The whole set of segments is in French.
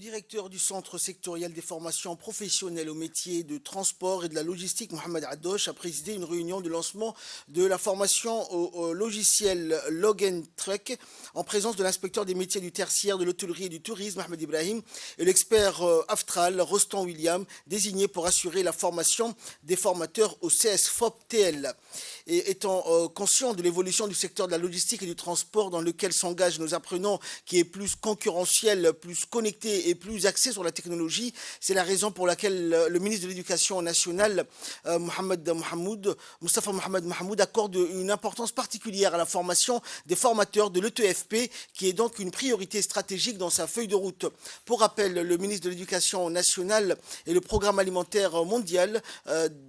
directeur du Centre sectoriel des formations professionnelles au métier de transport et de la logistique, Mohamed Addoche, a présidé une réunion de lancement de la formation au logiciel Log Track en présence de l'inspecteur des métiers du tertiaire, de l'hôtellerie et du tourisme, Ahmed Ibrahim, et l'expert Aftral, Rostan William, désigné pour assurer la formation des formateurs au CSFOP-TL. Et étant conscient de l'évolution du secteur de la logistique et du transport dans lequel s'engagent nos apprenants, qui est plus concurrentiel, plus connecté et plus axé sur la technologie, c'est la raison pour laquelle le ministre de l'Éducation nationale, Moustapha Mohamed Mahmoud, accorde une importance particulière à la formation des formateurs de l'ETFP, qui est donc une priorité stratégique dans sa feuille de route. Pour rappel, le ministre de l'Éducation nationale et le Programme alimentaire mondial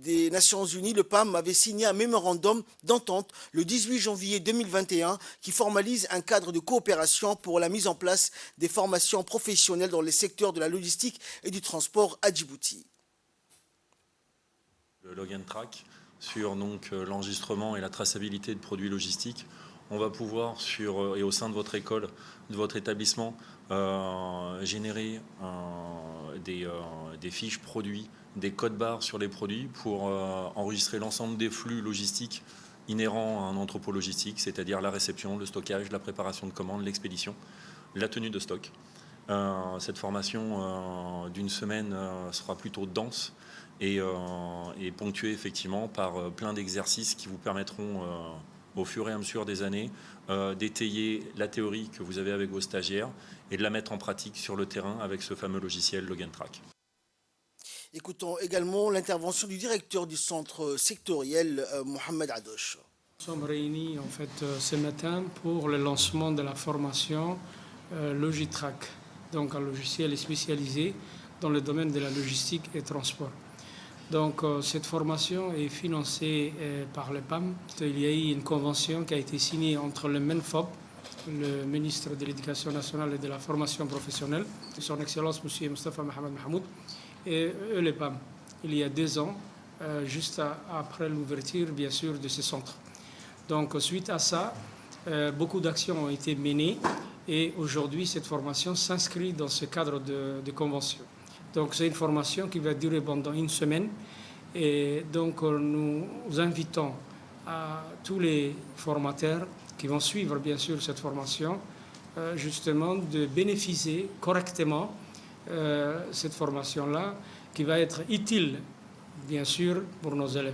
des Nations Unies, le PAM, avait signé un mémorandum d'entente le 18 janvier 2021 qui formalise un cadre de coopération pour la mise en place des formations professionnelles dans les secteurs de la logistique et du transport à Djibouti. Le Log Track sur l'enregistrement et la traçabilité de produits logistiques. On va pouvoir et au sein de votre école, de votre établissement, générer des fiches produits, des codes barres sur les produits pour enregistrer l'ensemble des flux logistiques inhérents à un entrepôt logistique, c'est-à-dire la réception, le stockage, la préparation de commandes, l'expédition, la tenue de stock. Cette formation d'une semaine sera plutôt dense et ponctuée effectivement par plein d'exercices qui vous permettront au fur et à mesure des années d'étayer la théorie que vous avez avec vos stagiaires et de la mettre en pratique sur le terrain avec ce fameux logiciel Log Track. Écoutons également l'intervention du directeur du centre sectoriel, Mohamed Addoche. Nous sommes réunis ce matin pour le lancement de la formation Logitrack, donc un logiciel spécialisé dans le domaine de la logistique et transport. Donc cette formation est financée par le PAM. Il y a eu une convention qui a été signée entre le MENFOP, le ministre de l'Éducation nationale et de la formation professionnelle, son Excellence M. Moustapha Mohamed Mahmoud, et le PAM, il y a 2 ans, juste après l'ouverture, bien sûr, de ce centre. Donc, suite à ça, beaucoup d'actions ont été menées et aujourd'hui, cette formation s'inscrit dans ce cadre de convention. Donc, c'est une formation qui va durer pendant 1 semaine et donc nous invitons à tous les formateurs qui vont suivre, bien sûr, cette formation, justement, de bénéficier correctement cette formation-là qui va être utile, bien sûr, pour nos élèves.